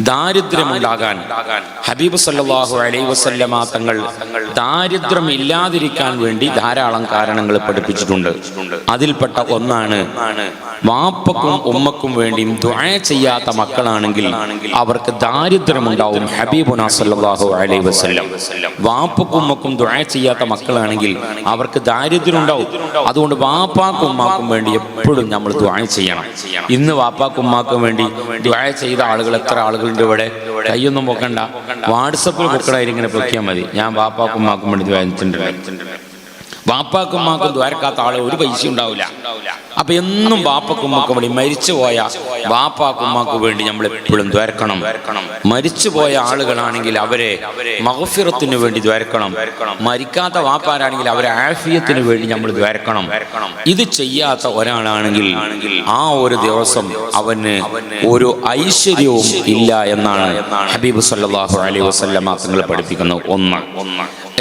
ദാരിദ്ര്യമുണ്ടാകാൻ ഹബീബ് സല്ലല്ലാഹു അലൈഹി വസല്ലമ തങ്ങൾ ദാരിദ്ര്യം ഇല്ലാതിരിക്കാൻ വേണ്ടി ധാരാളം കാരണങ്ങൾ പഠിപ്പിച്ചിട്ടുണ്ട്. അതിൽപ്പെട്ട ഒന്നാണ് വാപ്പക്കും ഉമ്മക്കും വേണ്ടിയും ദുആ ചെയ്യാത്ത മക്കളാണെങ്കിൽ അവർക്ക് ദാരിദ്ര്യമുണ്ടാവും. ഹബീബുനാ സല്ലല്ലാഹു അലൈഹി വസല്ലം വാപ്പക്കും ഉമ്മക്കും ദുആ ചെയ്യാത്ത മക്കളാണെങ്കിൽ അവർക്ക് ദാരിദ്ര്യം ഉണ്ടാവും. അതുകൊണ്ട് വാപ്പാക്കും ഉമ്മാക്കും വേണ്ടി എപ്പോഴും നമ്മൾ ദുആ ചെയ്യണം. ഇന്ന് വാപ്പാക്കും ഉമ്മാക്കും വേണ്ടി ദുആ ചെയ്ത ആളുകൾ എത്ര ആളുകളുണ്ട് ഇവിടെ? കൈയൊന്നും പൊക്കണ്ട, വാട്സപ്പിൽ പൊക്കടായി ഇങ്ങനെ പൊക്കിയാൽ മതി. ഞാൻ വാപ്പാക്കും ഉമ്മാക്കും വേണ്ടി ദുആ ചെയ്തിട്ടുണ്ട്. വാപ്പാക്കും ഉമ്മാക്കും ദ്വാരക്കാത്ത ആള് ഒരു പൈസ ഉണ്ടാവില്ല. അപ്പൊ എന്നും വാപ്പക്കും ഉമ്മക്കും വേണ്ടി, മരിച്ചുപോയ വാപ്പാക്കും ഉമ്മാക്കും വേണ്ടി നമ്മൾ എപ്പോഴും ദ്വാരക്കണം. മരിച്ചുപോയ ആളുകളാണെങ്കിൽ അവരെ മഗ്ഫിറത്തിന് വേണ്ടി ദ്വാരക്കണം. മരിക്കാത്ത വാപ്പാരാണെങ്കിൽ അവരെ ആഫിയത്തിന് വേണ്ടി നമ്മൾ ദ്വാരക്കണം. ഇത് ചെയ്യാത്ത ഒരാളാണെങ്കിൽ ആ ഒരു ദിവസം അവന് ഒരു ഐശ്വര്യവും ഇല്ല എന്നാണ് ഹബീബ് സല്ലല്ലാഹു അലൈഹി വസല്ലമ തങ്ങൾ പഠിപ്പിക്കുന്നത്. ഒന്ന്.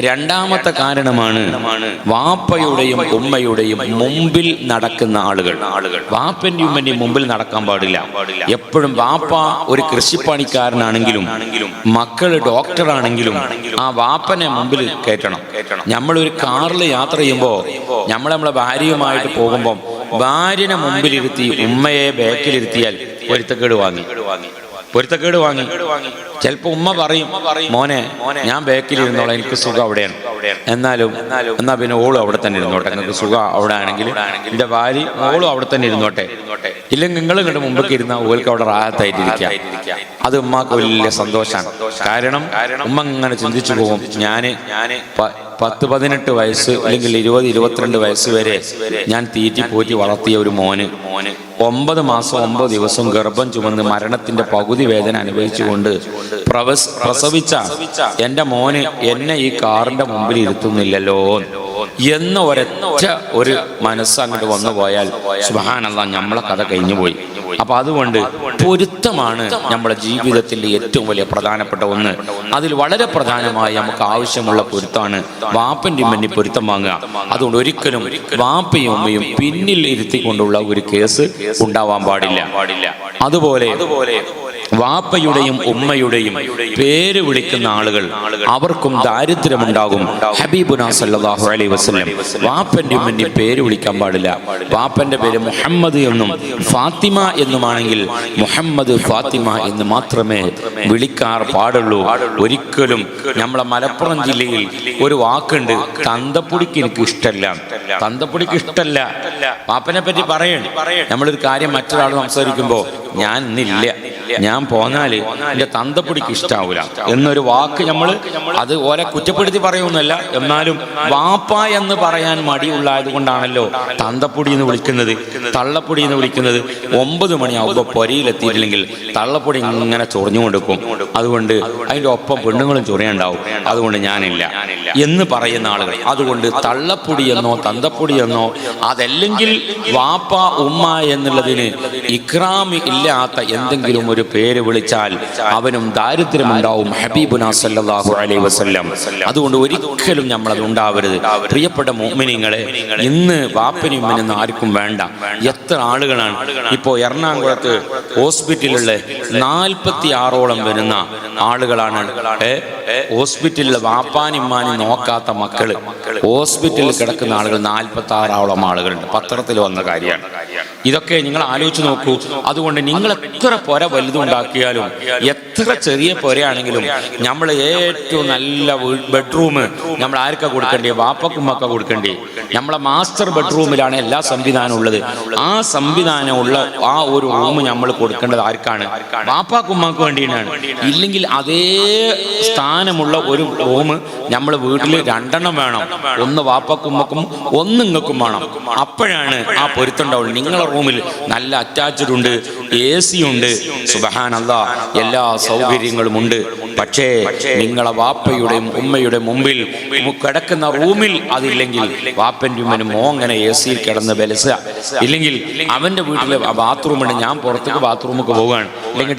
രണ്ടാമത്തെ കാരണമാണ് വാപ്പയുടെയും ഉമ്മയുടെയും മുമ്പിൽ നടക്കുന്ന ആളുകൾ. വാപ്പന്റെയും ഉമ്മന്റെയും മുമ്പിൽ നടക്കാൻ പാടില്ല. എപ്പോഴും വാപ്പ ഒരു കൃഷിപ്പണിക്കാരനാണെങ്കിലും മക്കള് ഡോക്ടറാണെങ്കിലും ആ വാപ്പനെ മുമ്പിൽ കയറ്റണം. നമ്മളൊരു കാറിൽ യാത്ര ചെയ്യുമ്പോൾ നമ്മളെ ഭാര്യയുമായിട്ട് പോകുമ്പോൾ ഭാര്യനെ മുമ്പിലിരുത്തി ഉമ്മയെ ബാക്കിലിരുത്തിയാൽ പൊരുത്തക്കേട് വാങ്ങി. ചിലപ്പോ ഉമ്മ പറയും, മോനെ ഞാൻ ബാക്കിലിരുന്നോളാം, എനിക്ക് സുഖം അവിടെയാണ്. എന്നാ പിന്നെ ഓളും അവിടെ തന്നെ ഇരുന്നോട്ടെ, നിങ്ങൾക്ക് സുഖം അവിടെ ആണെങ്കിൽ എന്റെ ഭാര്യ ഓളും അവിടെ തന്നെ ഇരുന്നോട്ടെ. ഇല്ലെങ്കിൽ നിങ്ങൾ ഇങ്ങോട്ട് മുമ്പൊക്കെ ഇരുന്നാൽ ഓൾക്ക് അവിടെ റാഹത്തായിട്ടിരിക്കാം. അത് ഉമ്മാക്ക് വലിയ സന്തോഷമാണ്. കാരണം ഉമ്മ ഇങ്ങനെ ചിന്തിച്ചു പോകും, ഞാന് 10-18 വയസ്സ് അല്ലെങ്കിൽ 20-22 വയസ്സ് വരെ ഞാൻ തീറ്റി വളർത്തിയ ഒരു മോന് 9 മാസം 9 ദിവസം ഗർഭം ചുമന്ന് മരണത്തിന്റെ പകുതി വേദന അനുഭവിച്ചുകൊണ്ട് പ്രസവിച്ച എന്റെ മോന് എന്നെ ഈ കാറിന്റെ മുമ്പിൽ ഇരുത്തുന്നില്ലല്ലോ എന്ന ഒരൊറ്റ ഒരു മനസ്സ് അങ്ങോട്ട് വന്നു പോയാൽ സുബ്ഹാനല്ലാഹ് നമ്മളെ കഥ കഴിഞ്ഞു പോയി. അപ്പൊ അതുകൊണ്ട് പൊരുത്തമാണ് നമ്മുടെ ജീവിതത്തിന്റെ ഏറ്റവും വലിയ പ്രധാനപ്പെട്ട ഒന്ന്. അതിൽ വളരെ പ്രധാനമായി നമുക്ക് ആവശ്യമുള്ള പൊരുത്തമാണ് വാപ്പന്റെ ഉമ്മന്റെ പൊരുത്തം വാങ്ങുക. അതുകൊണ്ട് ഒരിക്കലും വാപ്പയും ഉമ്മയും പിന്നിൽ ഇരുത്തിക്കൊണ്ടുള്ള ഒരു കേസ് ഉണ്ടാവാൻ പാടില്ല. അതുപോലെ വാപ്പയുടെയും ഉമ്മയുടെയും പേര് വിളിക്കുന്ന ആളുകൾ അവർക്കും ദാരിദ്ര്യമുണ്ടാകും. ഹബീബുനാ സല്ലല്ലാഹു അലൈഹി വസല്ലം വാപ്പന്റെ ഉമ്മന്റെ പേര് വിളിക്കാൻ പാടില്ല. വാപ്പന്റെ പേര് മുഹമ്മദ് എന്നും ഫാത്തിമ എന്നുമാണെങ്കിൽ മുഹമ്മദ് ഫാത്തിമ എന്ന് മാത്രമേ വിളിക്കാർ പാടുള്ളൂ. ഒരിക്കലും നമ്മളെ മലപ്പുറം ജില്ലയിൽ ഒരു വാക്കുണ്ട്, തന്തപ്പൊടിക്ക് എനിക്ക് ഇഷ്ടമല്ല. തന്തപ്പൊടിക്ക് ഇഷ്ടമല്ല വാപ്പനെ പറ്റി പറയണം. നമ്മളൊരു കാര്യം മറ്റൊരാൾ സംസാരിക്കുമ്പോ ഞാൻ ഇന്നില്ല, ഞാൻ പോന്നാല് എന്റെ തന്തപ്പൊടിക്ക് ഇഷ്ടാവൂല എന്നൊരു വാക്ക് അത് ഓരെ കുറ്റപ്പെടുത്തി പറയുന്നല്ല. എന്നാലും വാപ്പ എന്ന് പറയാൻ മടിയുള്ളത് കൊണ്ടാണല്ലോ തന്തപ്പൊടി എന്ന് വിളിക്കുന്നത്, തള്ളപ്പൊടി എന്ന് വിളിക്കുന്നത്. 9 മണിയാവുമ്പോ പൊരയിലെത്തിയിട്ടില്ലെങ്കിൽ തള്ളപ്പൊടി ഇങ്ങനെ ചൊറിഞ്ഞു കൊടുക്കും. അതുകൊണ്ട് അതിന്റെ ഒപ്പം പെണ്ണുങ്ങളും ചൊറിയുണ്ടാവും. അതുകൊണ്ട് ഞാനില്ല എന്ന് പറയുന്ന ആളുകൾ. അതുകൊണ്ട് തള്ളപ്പൊടി എന്നോ തന്തപ്പൊടി എന്നോ അതല്ലെങ്കിൽ വാപ്പ ഉമ്മ എന്നുള്ളതിന് ഇക്റാമ് ഇല്ലാത്ത എന്തെങ്കിലും ഒരു പേര് വിളിച്ചാൽ അവനും ദാരിദ്ര്യമുണ്ടാവും. ഹബീബുനാ സല്ലല്ലാഹു അലൈഹി വസല്ലം അതുകൊണ്ട് ഒരിക്കലും നമ്മളത് ഉണ്ടാവരുത്. പ്രിയപ്പെട്ട മുഅ്മിനീങ്ങളെ, ഇന്ന് വാപ്പനും ഉമ്മനും ആർക്കും വേണ്ട. എത്ര ആളുകളാണ് ഇപ്പോ എറണാകുളത്ത് ഹോസ്പിറ്റലിലുള്ള 46ഓളം വരുന്ന ആളുകളാണ്. ഹോസ്പിറ്റലിൽ വാപ്പാനിമ്മാനും നോക്കാത്ത മക്കള് ഹോസ്പിറ്റലിൽ കിടക്കുന്ന ആളുകൾ 46ഓളം ആളുകളുണ്ട്. പത്രത്തിൽ വന്ന കാര്യമാണ്. ഇതൊക്കെ നിങ്ങൾ ആലോചിച്ച് നോക്കൂ. അതുകൊണ്ട് നിങ്ങൾ എത്ര പൊര വലുതുണ്ടാക്കിയാലും എത്ര ചെറിയ പൊരയാണെങ്കിലും നമ്മൾ ഏറ്റവും നല്ല ബെഡ്റൂം നമ്മൾ ആർക്കാ കൊടുക്കേണ്ടി? വാപ്പക്കുമ്മക്ക കൊടുക്കേണ്ടി. നമ്മളെ മാസ്റ്റർ ബെഡ്റൂമിലാണ് എല്ലാ സംവിധാനവും ഉള്ളത്. ആ സംവിധാനമുള്ള ആ ഒരു റൂം നമ്മൾ കൊടുക്കേണ്ടത് ആർക്കാണ്? വാപ്പാക്കുമ്മക്ക് വേണ്ടിയാണ്. ഇല്ലെങ്കിൽ അതേ സ്ഥാനമുള്ള ഒരു റൂം നമ്മൾ വീട്ടിൽ 2 എണ്ണം വേണം. ഒന്ന് വാപ്പക്കുമ്മക്കും ഒന്ന് ഇങ്ങക്കും വേണം. അപ്പോഴാണ് ആ പൊരുത്തമുണ്ടാവുള്ളൂ. നിങ്ങളെ റൂമിൽ നല്ല അറ്റാച്ച്ഡ് ഉണ്ട്, AC ഉണ്ട്, സുബ്ഹാനല്ലാഹ് എല്ലാ സൗകര്യങ്ങളും ഉണ്ട്. പക്ഷേ നിങ്ങളെ വാപ്പയുടെയും ഉമ്മയുടെ മുമ്പിൽ കിടക്കുന്ന റൂമിൽ അതില്ലെങ്കിൽ വാപ്പൻ്റെ ഉമ്മനും മോങ്ങനെ AC കിടന്ന് ബലസ. ഇല്ലെങ്കിൽ അവന്റെ വീട്ടിലെ ബാത്റൂമുണ്ട്, ഞാൻ പുറത്തേക്ക് ബാത്റൂമിലേക്ക് പോവുകയാണ്, അല്ലെങ്കിൽ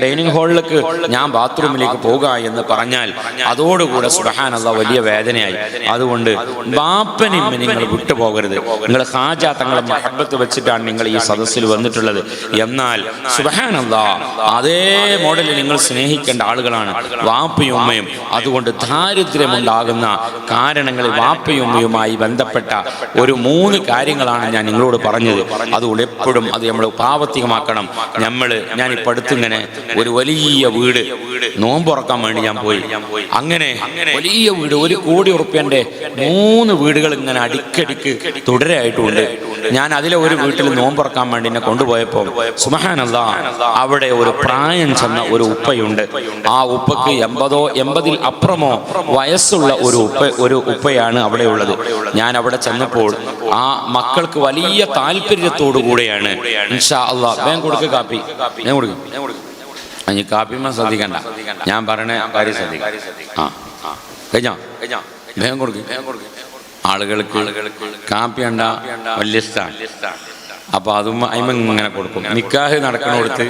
ഡൈനിങ് ഹാളിലേക്ക് ഞാൻ ബാത്റൂമിലേക്ക് പോകുക എന്ന് പറഞ്ഞാൽ അതോടുകൂടെ സുബ്ഹാനല്ലാഹ് വലിയ വേദനയായി. അതുകൊണ്ട് വാപ്പനും നിങ്ങൾ വിട്ടുപോകരുത്. നിങ്ങൾ ഹാജ തങ്ങളെ മഹബത്ത് വെച്ചിട്ടാണ് നിങ്ങൾ ഈ സദസ്സിൽ വന്നിട്ടുള്ളത്. എന്നാൽ സുബ്ഹാനല്ലാഹ്, അതേ മോഡലിൽ നിങ്ങൾ സ്നേഹിക്കേണ്ട ആളുകളാണ് വാപ്പയും ഉമ്മയും. അതുകൊണ്ട് ദാരിദ്ര്യമുണ്ടാകുന്ന കാരണങ്ങളിൽ വാപ്പയും ഉമ്മയുമായി ബന്ധപ്പെട്ട ഒരു 3 കാര്യങ്ങളാണ് ഞാൻ നിങ്ങളോട് പറഞ്ഞത്. അതുകൊണ്ട് എപ്പോഴും അത് നമ്മൾ പ്രാവർത്തികമാക്കണം. ഞാനിപ്പോൾ അടുത്തിങ്ങനെ ഒരു വലിയ വീട് നോമ്പുറക്കാൻ വേണ്ടി ഞാൻ പോയി. അങ്ങനെ വലിയ വീട്, 1 കോടി ഉറുപ്പ്യന്റെ 3 വീടുകൾ ഇങ്ങനെ അടിക്കടിക്ക് തുടരെയായിട്ടുണ്ട്. ഞാൻ അതിലെ ഒരു വീട്ടിൽ നോമ്പുറക്കാൻ വേണ്ടി എന്നെ കൊണ്ടുപോയപ്പോൾ സുബ്ഹാനല്ലാഹ്, അവിടെ ഒരു പ്രായം ചെന്ന ഒരു ഉപ്പയുണ്ട്. ആ ഉപ്പക്ക് 80 അപ്പുറമോ വയസ്സുള്ള ഒരു ഉപ്പയാണ് അവിടെ ഉള്ളത്. ഞാൻ അവിടെ ചെന്നപ്പോൾ ആ മക്കൾക്ക് വലിയ താല്പര്യത്തോടു കൂടെയാണ് ഇൻഷാ അല്ലാഹ് വേഗം കൊടുക്കുക കാപ്പി, ഞാൻ കൊടുക്കും. അനി കാപ്പിമ്മ ശ്രദ്ധിക്കണ്ട, ഞാൻ പറയണ കാര്യം ശ്രദ്ധിക്കാം. കഴിഞ്ഞോ വേഗം കൊടുക്കും. ആളുകൾക്ക് കാപ്പി കണ്ട വലിയ ഇഷ്ടമാണ്. അപ്പൊ അതും അയിമ ഇങ്ങനെ കൊടുക്കും. നിക്കാഹ് നടക്കണോടത്ത്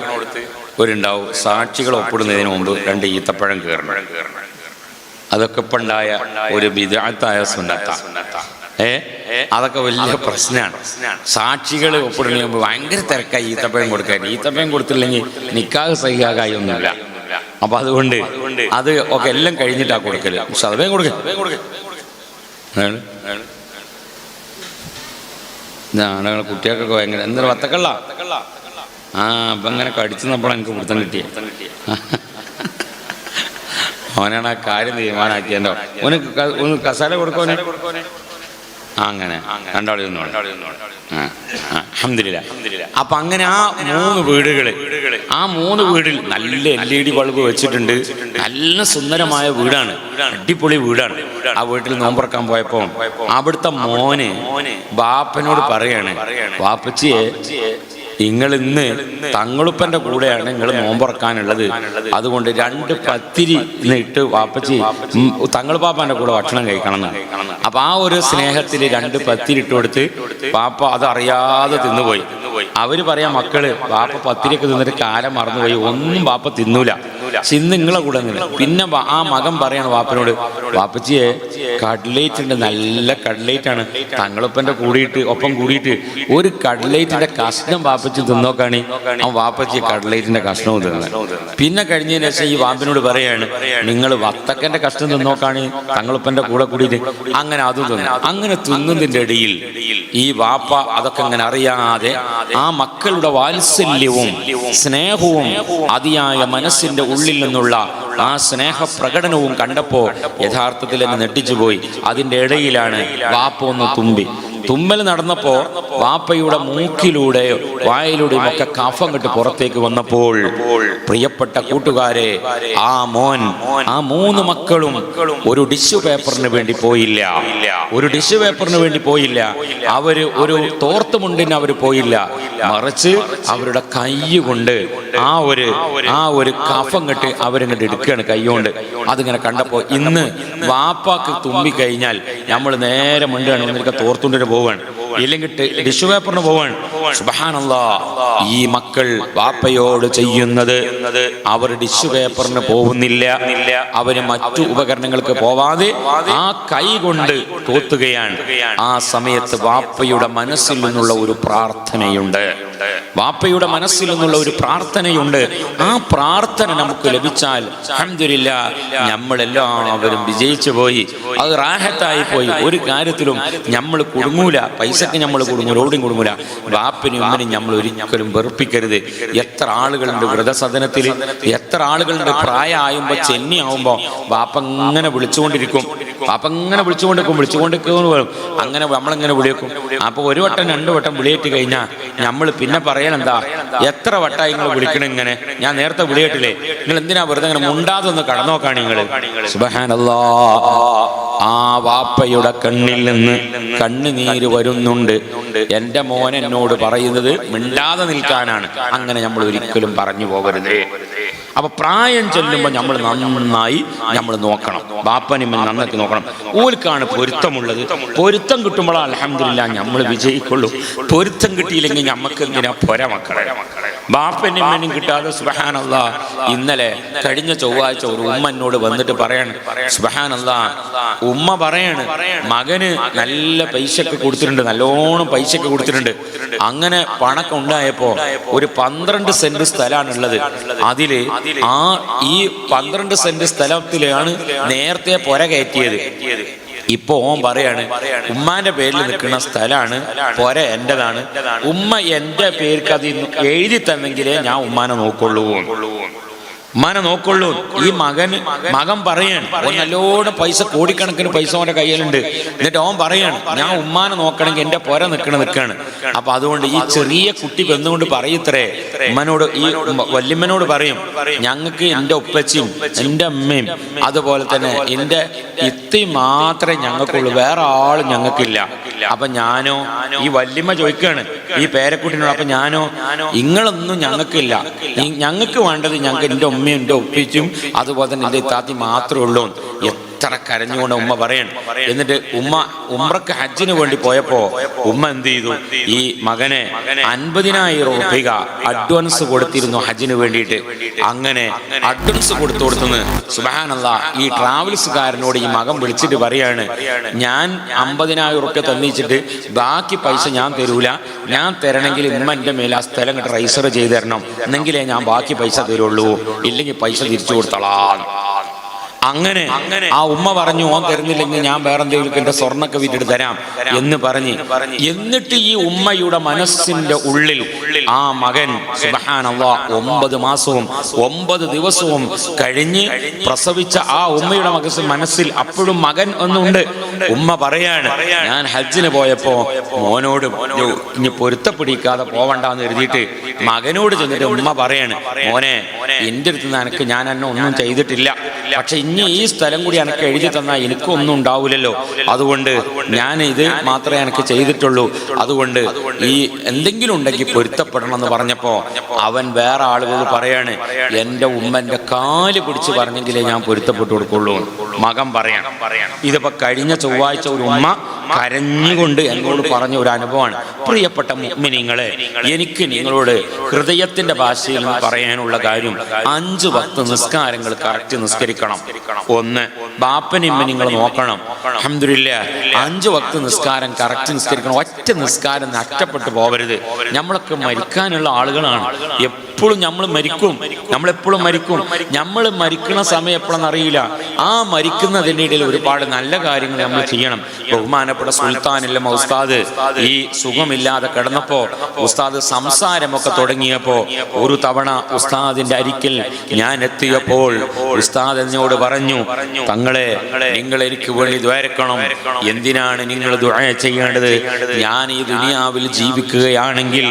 ഒരുണ്ടാവും സാക്ഷികൾ ഒപ്പിടുന്നതിന് മുമ്പ് 2 ഈത്തപ്പഴം കയറണം. അതൊക്കെ ഇപ്പം ഉണ്ടായ ഒരു ബിദ്അത്തായ സുന്നത്താ. അതൊക്കെ വലിയ പ്രശ്നമാണ്. സാക്ഷികൾ ഒപ്പിടുന്നതിന് മുമ്പ് ഭയങ്കര തിരക്കായി ഈത്തപ്പഴം കൊടുക്കാൻ. ഈത്തപ്പഴം കൊടുത്തില്ലെങ്കിൽ നിക്കാഹ് സഹിയാകായി ഒന്നുമില്ല. അപ്പൊ അതുകൊണ്ട് അത് ഒക്കെ എല്ലാം കഴിഞ്ഞിട്ടാ കൊടുക്കല്. വേഗം കൊടുക്ക. ആളുകൾ കുട്ടികൾക്കൊക്കെ ഭയങ്കര എന്തൊരു വത്തക്കള്ള. അപ്പൊ അങ്ങനെ കടിച്ചപ്പോഴാണ് എനിക്ക് പിടുത്തം കിട്ടിയ. അവനാണ് ആ കാര്യം തീരുമാനാക്കിയല്ലോ. ഒന്ന് കസാല കൊടുക്കോനെ. അങ്ങനെ രണ്ടാളി അൽഹംദുലില്ലാ. അപ്പൊ അങ്ങനെ ആ 3 വീടുകള്, ആ 3 വീടിൽ നല്ല LED ബൾബ് വെച്ചിട്ടുണ്ട്. നല്ല സുന്ദരമായ വീടാണ്, അടിപൊളി വീടാണ്. ആ വീട്ടിൽ നോമ്പറക്കാൻ പോയപ്പോ അവിടുത്തെ മോന് ബാപ്പനോട് പറയാണ്, വാപ്പച്ചിയെ നിങ്ങൾ ഇന്ന് തങ്ങളുപ്പന്റെ കൂടെയാണ് നിങ്ങൾ നോമ്പറക്കാനുള്ളത്. അതുകൊണ്ട് 2 പത്തിരി ഇട്ട് വാപ്പച്ചി തങ്ങൾ പാപ്പാന്റെ കൂടെ ഭക്ഷണം കഴിക്കണം എന്നാണ്. അപ്പൊ ആ ഒരു സ്നേഹത്തിൽ 2 പത്തിരി ഇട്ട് കൊടുത്ത് പാപ്പ അതറിയാതെ തിന്നുപോയി. അവര് പറയാ, മക്കള് വാപ്പ പത്തിരിയൊക്കെ തിന്നിട്ട് കാലം മറന്നുപോയി, ഒന്നും വാപ്പ തിന്നൂല, ഇന്ന് നിങ്ങളെ കൂടെ നിന്നില്ല. പിന്നെ ആ മകൻ പറയാണ് വാപ്പനോട്, വാപ്പച്ചിയെ കട്ലേറ്റ് ഉണ്ട്, നല്ല കട്ലേറ്റ് ആണ്, തങ്ങളപ്പന്റെ ഒപ്പം കൂടിയിട്ട് ഒരു കട്ലേറ്റിന്റെ കഷ്ണം വാപ്പച്ചി തിന്നോക്കാണ്. ആ വാപ്പച്ചി കട്ലേറ്റിന്റെ കഷ്ണവും തിന്നത്. പിന്നെ കഴിഞ്ഞതിന് ശേഷം ഈ വാപ്പനോട് പറയാണ്, നിങ്ങൾ വത്തക്കന്റെ കഷ്ണം തിന്നോക്കാണ് തങ്ങളപ്പന്റെ കൂടെ കൂടിയിട്ട്. അങ്ങനെ അതും തിന്നു. അങ്ങനെ തിന്നുന്നതിന്റെ ഇടയിൽ ഈ വാപ്പ അതൊക്കെ അങ്ങനെ അറിയാതെ ആ മക്കളുടെ വാത്സല്യവും സ്നേഹവും അതിയായ മനസ്സിന്റെ ഉള്ളിൽ നിന്നുള്ള ആ സ്നേഹപ്രകടനവും കണ്ടപ്പോ യഥാർത്ഥത്തിൽ എന്നെ നെട്ടിച്ചുപോയി. അതിന്റെ ഇടയിലാണ് വാപ്പ ഒന്ന് തുമ്മൽ നടന്നപ്പോ വാപ്പയുടെ മൂക്കിലൂടെയോ വായിലൂടെയും ഒക്കെ കഫം കെട്ട് പുറത്തേക്ക് വന്നപ്പോൾ പ്രിയപ്പെട്ട കൂട്ടുകാരെ, ആ 3 മക്കളും ഒരു ടിഷ്യൂ പേപ്പറിന് വേണ്ടി പോയില്ല. അവര് ഒരു തോർത്തുമുണ്ടിന് അവര് പോയില്ല. മറിച്ച് അവരുടെ കൈ കൊണ്ട് ആ ഒരു കഫം കെട്ട് അവരിങ്ങോട്ട് എടുക്കുകയാണ് കൈകൊണ്ട്. അതിങ്ങനെ കണ്ടപ്പോ ഇന്ന് വാപ്പാക്ക് തുമ്പിക്കഴിഞ്ഞാൽ നമ്മൾ നേരെ മുണ്ടാണ് തോർത്തുണ്ടിന് പോവാണ്, ഇല്ലെങ്കിൽ ടിഷ്യൂ പേപ്പറിന് പോവാണ്. സുബ്ഹാനല്ലാഹ്, ഈ മക്കൾ വാപ്പയോട് ചെയ്യുന്നത് അവർ ടിഷ്യൂ പേപ്പറിന് പോകുന്നില്ല, അവര് മറ്റു ഉപകരണങ്ങൾക്ക് പോവാതെ ആ കൈ കൊണ്ട് തോത്തുകയാണ്. ആ സമയത്ത് വാപ്പയുടെ മനസ്സിൽ നിന്നുള്ള ഒരു പ്രാർത്ഥനയുണ്ട്. ആ പ്രാർത്ഥന നമുക്ക് ലഭിച്ചാൽ അൽഹംദുലില്ലാഹ് നമ്മളെല്ലാവരും വിജയിച്ചു പോയി. അത് റാഹത്തായി പോയി. ഒരു കാര്യത്തിലും നമ്മൾ കുടുങ്ങൂല, പൈസക്ക് നമ്മൾ കുടുങ്ങൂല, ഓടിയും കുടുങ്ങൂല. വാപ്പനും ഉമ്മനും നമ്മൾ ഒരിക്കലും വെറുപ്പിക്കരുത്. എത്ര ആളുകളുണ്ട് വൃതസദനത്തിൽ, എത്ര ആളുകളുണ്ട് പ്രായമാകുമ്പോ ചെന്നിയാവുമ്പോ വാപ്പ ഇങ്ങനെ വിളിച്ചുകൊണ്ടിരിക്കും, അങ്ങനെ നമ്മളിങ്ങനെ വിളിയേക്കും. അപ്പൊ 1 വട്ടം 2 വട്ടം വിളിയേറ്റ് കഴിഞ്ഞാൽ നമ്മൾ പിന്നെ പറയണെന്താ, എത്ര വട്ടായി നിങ്ങൾ വിളിക്കണം ഇങ്ങനെ, ഞാൻ നേരത്തെ വിളിയിട്ടില്ലേ, നിങ്ങൾ എന്തിനാ വെറുതെ ഇങ്ങനെ മുണ്ടാതൊന്ന് കടന്നോക്കാണ് നിങ്ങൾ. സുബ്ഹാനല്ലാഹ്, ആ വാപ്പയുടെ കണ്ണിൽ നിന്ന് കണ്ണുനീര് വരുന്നുണ്ട്. എന്റെ മോൻ എന്നോട് പറയുന്നത് മിണ്ടാതെ നിൽക്കാനാണ്. അങ്ങനെ നമ്മൾ ഒരിക്കലും പറഞ്ഞു പോകരുത്. അപ്പൊ പ്രായം ചെല്ലുമ്പോൾ നമ്മൾ നന്നായി നോക്കണം, ബാപ്പനും നന്നാക്കി നോക്കണം. ഓൽക്കാണ് പൊരുത്തമുള്ളത്. പൊരുത്തം കിട്ടുമ്പോഴാണ് അൽഹംദുലില്ലാഹ് നമ്മൾ വിജയിക്കുള്ളൂ. പൊരുത്തം കിട്ടിയില്ലെങ്കിൽ നമുക്ക് എന്തിനാ പൊര മക്കളെ. ബാപ്പനും ഉമ്മനും കിട്ടാതെ സുബ്ഹാനല്ലാഹ് ഇന്നലെ കഴിഞ്ഞ ചൊവ്വാഴ്ച ഒരു ഉമ്മ എന്നോട് വന്നിട്ട് പറയാണ്, സുബ്ഹാനല്ലാഹ് ഉമ്മ പറയാണ് മകന് നല്ല പൈസയൊക്കെ കൊടുത്തിട്ടുണ്ട്, നല്ലോണം പൈസയൊക്കെ കൊടുത്തിട്ടുണ്ട്. അങ്ങനെ പണൊക്കെ ഉണ്ടായപ്പോ ഒരു 12 സെന്റ് സ്ഥലമാണുള്ളത്. അതില് ഈ 12 സെന്റ് സ്ഥലത്തിലാണ് നേരത്തെ പുര കയറ്റിയത്. ഇപ്പൊ ഓൻ പറയാണ് ഉമ്മാന്റെ പേരിൽ നിൽക്കുന്ന സ്ഥലമാണ്, പുര എന്റേതാണ്, ഉമ്മ എന്റെ പേർക്ക് അത് എഴുതി തന്നെങ്കിലേ ഞാൻ ഉമ്മാനെ നോക്കുള്ളൂ. ഈ മകൻ പറയാണ് ഓൻ നല്ലോണം പൈസ, കോടിക്കണക്കിന് പൈസ ഓന്റെ കയ്യിലുണ്ട്. എന്നിട്ട് ഓൻ പറയാണ് ഞാൻ ഉമ്മാനെ നോക്കണമെങ്കിൽ എന്റെ പുര നിൽക്കാണ്. അപ്പൊ അതുകൊണ്ട് ഈ ചെറിയ കുട്ടി വന്നുകൊണ്ട് പറയത്രേ ഉമ്മനോട്, ഈ വല്യമ്മനോട് പറയും, ഞങ്ങൾക്ക് എന്റെ ഉപ്പച്ചിയും എന്റെ അമ്മയും അതുപോലെ തന്നെ എന്റെ ഇത്തയും മാത്രമേ ഞങ്ങൾക്കുള്ളൂ, വേറെ ആളും ഞങ്ങൾക്കില്ല. അപ്പൊ ഞാനോ, ഈ വല്യമ്മ ചോദിക്കാണ് ഈ പേരക്കുട്ടിനോട്, അപ്പൊ ഞാനോ, നിങ്ങളൊന്നും ഞങ്ങൾക്കില്ല, ഞങ്ങൾക്ക് വേണ്ടത് ഞങ്ങൾക്ക് എന്റെ ഉമ്മയും എന്റെ ഉപ്പിച്ചും അതുപോലെ തന്നെ എന്റെ ഇത്താത്തി മാത്രമേ ഉള്ളൂ. എത്ര കരഞ്ഞുകൊണ്ട് ഉമ്മ പറയണം. എന്നിട്ട് ഉമ്മ ഉംറക്ക് ഹജ്ജിന് വേണ്ടി പോയപ്പോ ഉമ്മ എന്ത് ചെയ്തു, ഈ മകനെ 50,000 രൂപ അഡ്വാൻസ് കൊടുത്തിരുന്നു ഹജ്ജിന് വേണ്ടിയിട്ട്. അങ്ങനെ അഡ്വാൻസ് കൊടുത്തുനിന്ന് സുബ്ഹാനല്ലാഹ് ഈ ട്രാവൽസുകാരനോട് ഈ മകൻ വിളിച്ചിട്ട് പറയാണ്, ഞാൻ 50,000 രൂപ തന്നിച്ചിട്ട് ബാക്കി പൈസ ഞാൻ തരൂല, ഞാൻ തരണമെങ്കിൽ ഉമ്മ എന്റെ മേലെ ആ സ്ഥലം ഇങ്ങോട്ട് രജിസ്റ്റർ ചെയ്ത് തരണം, എന്നെങ്കിലേ ഞാൻ ബാക്കി പൈസ തരുള്ളൂ, ഇല്ലെങ്കിൽ പൈസ തിരിച്ചു കൊടുത്തോളാം. അങ്ങനെ ആ ഉമ്മ പറഞ്ഞു ഓൻ തരുന്നില്ലെങ്കിൽ ഞാൻ വേറെ എന്തെങ്കിലും എന്റെ സ്വർണ്ണൊക്കെ വിറ്റിട്ട് തരാം എന്ന് പറഞ്ഞ്, എന്നിട്ട് ഈ ഉമ്മയുടെ മനസ്സിന്റെ ഉള്ളിൽ ആ മകൻ സുബ്ഹാനല്ലാഹ് 9 മാസവും 9 ദിവസവും കഴിഞ്ഞ് പ്രസവിച്ച ആ ഉമ്മയുടെ മനസ്സിൽ അപ്പോഴും മകൻ ഒന്നുണ്ട്. ഉമ്മ പറയാണ്, ഞാൻ ഹജ്ജിന് പോയപ്പോ മോനോട് ഇനി പൊരുത്തപ്പിടിക്കാതെ പോവണ്ടെന്ന് എഴുതിയിട്ട് മകനോട് ചെന്നിട്ട് ഉമ്മ പറയാണ്, മോനെ എന്റെ അടുത്ത് നിന്ന് എനക്ക് ഞാൻ എന്നെ ഒന്നും ചെയ്തിട്ടില്ല, പക്ഷെ ഇനി ഈ സ്ഥലം കൂടി എനിക്ക് എഴുതി തന്നാൽ എനിക്കൊന്നും ഉണ്ടാവില്ലല്ലോ, അതുകൊണ്ട് ഞാൻ ഇത് മാത്രമേ എനിക്ക് ചെയ്തിട്ടുള്ളൂ, അതുകൊണ്ട് ഈ എന്തെങ്കിലും ഉണ്ടെങ്കിൽ പൊരുത്തപ്പെടണം എന്ന് പറഞ്ഞപ്പോ അവൻ വേറെ ആളുകൾ പറയാണ്, എന്റെ ഉമ്മന്റെ കാല് പിടിച്ച് പറഞ്ഞെങ്കിലേ ഞാൻ പൊരുത്തപ്പെട്ടു കൊടുക്കുള്ളൂ. മകൻ പറയണം. ഇതിപ്പോ കഴിഞ്ഞ ചൊവ്വാഴ്ച ഒരു ഉമ്മ കരഞ്ഞുകൊണ്ട് എന്നോട് പറഞ്ഞ ഒരു അനുഭവമാണ്. പ്രിയപ്പെട്ട മുഅ്മിനീങ്ങളെ, എനിക്ക് നിങ്ങളോട് ഹൃദയത്തിന്റെ ഭാഷയിൽ പറയാനുള്ള കാര്യം, 5 വക്ത് നിസ്കാരങ്ങൾ കറക്റ്റ് നിസ്കരിക്കണം. ഒന്ന്, ബാപ്പനും ഇമ്മ നിങ്ങൾ നോക്കണം. അൽഹംദുലില്ലാഹ് 5 വക്ത് നിസ്കാരം കറക്റ്റ് നിസ്കരിക്കണം. ഒറ്റ നിസ്കാരം നഷ്ടപ്പെട്ടു പോകരുത്. നമ്മളൊക്കെ മരിക്കാനുള്ള ആളുകളാണ്. എപ്പോഴും നമ്മളെപ്പോഴും മരിക്കും. നമ്മൾ മരിക്കുന്ന സമയം എപ്പോഴെന്ന് അറിയില്ല. ആ മരിക്കുന്നതിൻ്റെ ഇടയിൽ ഒരുപാട് നല്ല കാര്യങ്ങൾ നമ്മൾ ചെയ്യണം. ബഹുമാനപ്പെട്ട സുൽത്താനില്ല ഉസ്താദ് ഈ സുഖമില്ലാതെ കിടന്നപ്പോ ഉസ്താദ് സംസാരമൊക്കെ തുടങ്ങിയപ്പോ ഒരു തവണ ഉസ്താദിന്റെ അരികിൽ ഞാൻ എത്തിയപ്പോൾ ഉസ്താദ് എന്നോട് പറഞ്ഞു, തങ്ങളെ നിങ്ങൾ എനിക്ക് വേണ്ടി ദ്വാരക്കണം. എന്തിനാണ് നിങ്ങൾ ദുആ ചെയ്യേണ്ടത്? ഞാൻ ഈ ദുനിയാവിൽ ജീവിക്കുകയാണെങ്കിൽ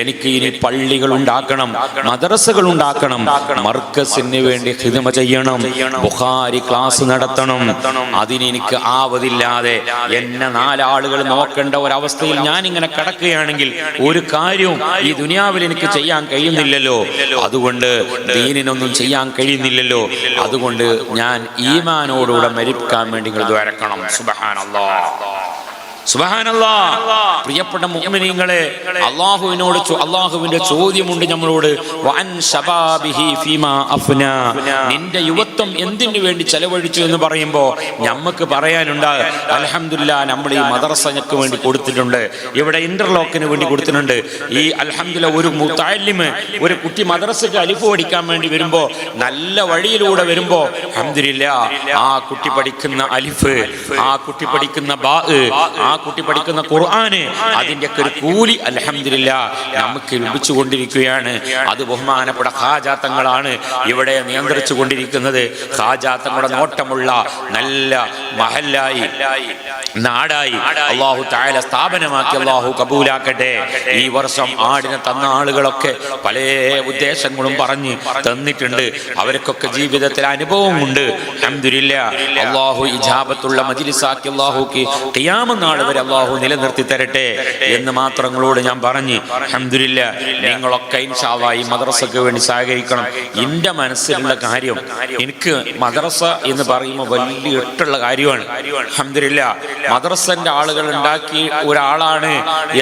എനിക്ക് ഇനി പള്ളികൾ ഉണ്ടാക്കണം, മദ്രസകൾ ഉണ്ടാക്കണം, മർക്കസിന് വേണ്ടി ഖിദ്മ ചെയ്യണം, ബുഖാരി ക്ലാസ് നടത്തണം. അതിനെനിക്ക് ആവതില്ലാതെ എന്നെ 4 ആളുകൾ നോക്കേണ്ട ഒരവസ്ഥയിൽ ഞാൻ ഇങ്ങനെ കിടക്കുകയാണെങ്കിൽ ഒരു കാര്യവും ഈ ദുനിയാവിൽ എനിക്ക് ചെയ്യാൻ കഴിയുന്നില്ലല്ലോ. അതുകൊണ്ട് ദീനിനൊന്നും ചെയ്യാൻ കഴിയുന്നില്ലല്ലോ. അതുകൊണ്ട് ഞാൻ ഈമാനോടുകൂടെ മരിക്കാൻ വേണ്ടി നിങ്ങൾ ദുആ. സുബ്ഹാനല്ലാഹ്. പ്രിയപ്പെട്ട മുഅ്മിനീങ്ങളെ, അല്ലാഹുവിന്റെ ചോദ്യമുണ്ട് നമ്മളോട്, വഅൻ ശബാബിഹി ഫീമാ അഫ്നാ, നിന്റെ യുവത്വം എന്തിനു വേണ്ടി ചെലവഴിച്ചു എന്ന് പറയുമ്പോൾ നമുക്ക് പറയാനുണ്ട്, അൽഹംദുലില്ലാഹ് നമ്മൾ ഈ മദ്രസയ്ക്ക് വേണ്ടി കൊടുത്തിട്ടുണ്ട്, ഇവിടെ ഇന്റർലോക്കിന് വേണ്ടി കൊടുത്തിട്ടുണ്ട്. ഈ അൽഹംദുലില്ലാഹ് ഒരു മുതഅല്ലിമ്, ഒരു കുട്ടി മദ്രസയ്ക്ക് അലിഫ് പഠിക്കാൻ വേണ്ടി വരുമ്പോൾ, നല്ല വഴിയിലൂടെ വരുമ്പോൾ അൽഹംദുലില്ലാഹ് ആ കുട്ടി പഠിക്കുന്ന അലിഫ്, ആ കുട്ടി പഠിക്കുന്ന ബാ, ആ കുട്ടി പഠിക്കുന്ന ഖുർആന്, അതിന്റെ ഒക്കെ ഒരു കൂലി അൽഹംദുലില്ലാഹ് നമുക്ക് ലഭിച്ചുകൊണ്ടിരിക്കുകയാണ്. അത് ബഹുമാനപ്പെട്ട ഖാജാ തങ്ങളാണ് ഇവിടെ നിയന്ത്രിച്ചു കൊണ്ടിരിക്കുന്നത്. ഖാജാ തങ്ങളുടെ നോട്ടമുള്ള നല്ല മഹല്ലായി, നാടായി അല്ലാഹു തആല സ്ഥാപനമാക്കി അല്ലാഹു കബൂലാക്കട്ടെ. ഈ വർഷം ആടിനെ തന്ന ആളുകളൊക്കെ പല ഉദ്ദേശങ്ങളും പറഞ്ഞ് തന്നിട്ടുണ്ട്. അവർക്കൊക്കെ ജീവിതത്തിൽ അനുഭവമുണ്ട്. അൽഹംദുലില്ലാഹ്. അല്ലാഹു ഇജാബത്തുള്ള മജ്ലിസാക്കി അല്ലാഹുക്ക് ഖിയാമത്ത് നാൾ വരെ അള്ളാഹു നിലനിർത്തി തരട്ടെ എന്ന് മാത്രങ്ങളോട് ഞാൻ പറഞ്ഞ് അൽഹംദുലില്ലാഹ് നിങ്ങളൊക്കെ ഇൻഷാ അല്ലാഹ് ഈ മദ്രസക്ക് വേണ്ടി സഹകരിക്കണം. എൻ്റെ മനസ്സിലുള്ള കാര്യം, എനിക്ക് മദ്രസ എന്ന് പറയുമ്പോൾ വലിയ ഇഷ്ടമുള്ള കാര്യമാണ്. അൽഹംദുലില്ലാഹ് മദ്രസന്റെ ആളുകൾ ഉണ്ടാക്കി ഒരാളാണ്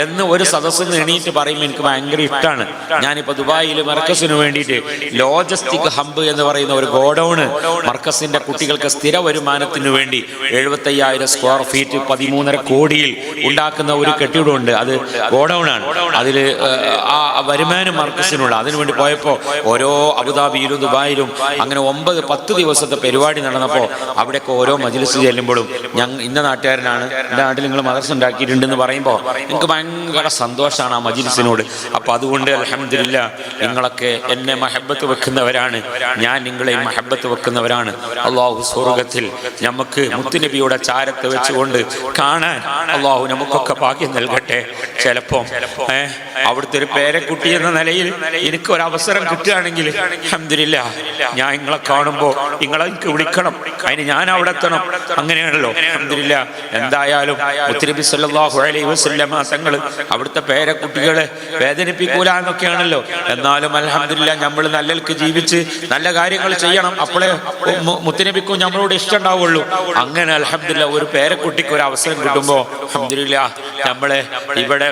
എന്ന് ഒരു സദസ്സിൽ എണീറ്റ് പറയുമ്പോൾ എനിക്ക് ഭയങ്കര ഇഷ്ടമാണ്. ഞാനിപ്പോൾ ദുബായിൽ മർക്കസിന് വേണ്ടിയിട്ട് ലോജിസ്റ്റിക് ഹബ് എന്ന് പറയുന്ന ഒരു ഗോഡൌണ് മർക്കസിന്റെ കുട്ടികൾക്ക് സ്ഥിര വരുമാനത്തിന് വേണ്ടി 75,000 സ്ക്വയർ ഫീറ്റ് 13.5 കോടിയിൽ ഉണ്ടാക്കുന്ന ഒരു കെട്ടിടമുണ്ട്. അത് ഗോഡൌണാണ്. അതിൽ ആ വരുമാനം മർക്കസിനുള്ള അതിനുവേണ്ടി പോയപ്പോൾ ഓരോ അബുദാബിയിലും ദുബായിലും അങ്ങനെ 9-10 ദിവസത്തെ പരിപാടി നടന്നപ്പോൾ അവിടെയൊക്കെ ഓരോ മജ്‌ലിസ് ചെല്ലുമ്പോഴും ഇന്ന നാട്ടുകാരനാണ്, എൻ്റെ നാട്ടിൽ നിങ്ങൾ മദ്രസ ഉണ്ടാക്കിയിട്ടുണ്ടെന്ന് പറയുമ്പോൾ എനിക്ക് ഭയങ്കര സന്തോഷമാണ് ആ മജ്‌ലിസിനോട്. അപ്പോൾ അതുകൊണ്ട് അൽഹംദുലില്ലാഹ് നിങ്ങളൊക്കെ എന്നെ മഹബത്ത് വെക്കുന്നവരാണ്, ഞാൻ നിങ്ങളെ മഹബത്ത് വെക്കുന്നവരാണ്. അള്ളാഹു സ്വർഗത്തിൽ നമുക്ക് മുത്തുനബിയുടെ ചാരത്ത് വെച്ചുകൊണ്ട് കാണാൻ അള്ളാഹു നമുക്കൊക്കെ ഭാഗ്യം നൽകട്ടെ. ചിലപ്പോൾ അവിടുത്തെ ഒരു പേരക്കുട്ടി എന്ന നിലയിൽ എനിക്ക് ഒരു അവസരം കിട്ടുകയാണെങ്കിൽ അൽഹംദുലില്ലാഹ് ഞാൻ നിങ്ങളെ കാണുമ്പോൾ നിങ്ങളെ എനിക്ക് വിളിക്കണം, അതിന് ഞാൻ അവിടെ എത്തണം. അങ്ങനെയാണല്ലോ. അൽഹംദുലില്ലാഹ് എന്തായാലും മുത്തുനബി സല്ലല്ലാഹു അലൈഹി വസല്ലമ തങ്ങൾ അവിടുത്തെ പേരക്കുട്ടികളെ വേദനിപ്പിക്കൂല എന്നൊക്കെയാണല്ലോ. എന്നാലും അൽഹംദുലില്ലാഹ് നമ്മൾ നല്ലൽക്ക് ജീവിച്ച് നല്ല കാര്യങ്ങൾ ചെയ്യണം. അപ്പോഴേ മുത്തുനബിക്കും നമ്മളോട് ഇഷ്ടം ഉണ്ടാവുള്ളൂ. അങ്ങനെ അൽഹംദുലില്ലാഹ് ഒരു പേരക്കുട്ടിക്ക് ഒരു അവസരം കിട്ടുമ്പോൾ അൽഹംദുലില്ലാഹ് നമ്മളെ ഇവിടെ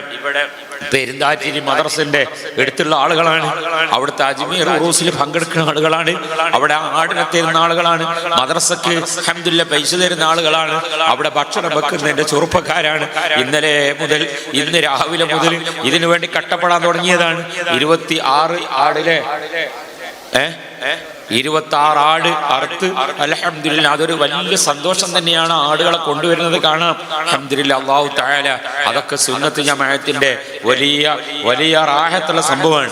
പെരുന്താറ്റിരി മദ്രസന്റെ എടുത്തുള്ള ആളുകളാണ്, അവിടുത്തെ അജ്മീർ ഉറൂസിൽ പങ്കെടുക്കുന്ന ആളുകളാണ്, അവിടെ ആടിനെ തരുന്ന ആളുകളാണ്, മദ്രസക്ക് അൽഹംദുലില്ലാഹ് പൈസ തരുന്ന ആളുകളാണ്, അവിടെ ഭക്ഷണം വെക്കുന്നതിന്റെ ചെറുപ്പക്കാരാണ്. ഇന്നലെ മുതൽ ഇന്ന് രാവിലെ മുതൽ ഇതിനു വേണ്ടി കഷ്ടപ്പെടാൻ തുടങ്ങിയതാണ്. 26 ആടിലെ 26 ആട് അറുത്ത് അൽഹംദുലില്ലാഹ് അതൊരു വലിയ സന്തോഷം തന്നെയാണ്. ആടുകളെ കൊണ്ടുവരുന്നത് കാണാം. അൽഹംദുലില്ലാഹ് അല്ലാഹു തആല അതൊക്കെ സുന്നത്ത് ജമാഅത്തിന്റെ വലിയ റാഹത്തുള്ള സംഭവമാണ്.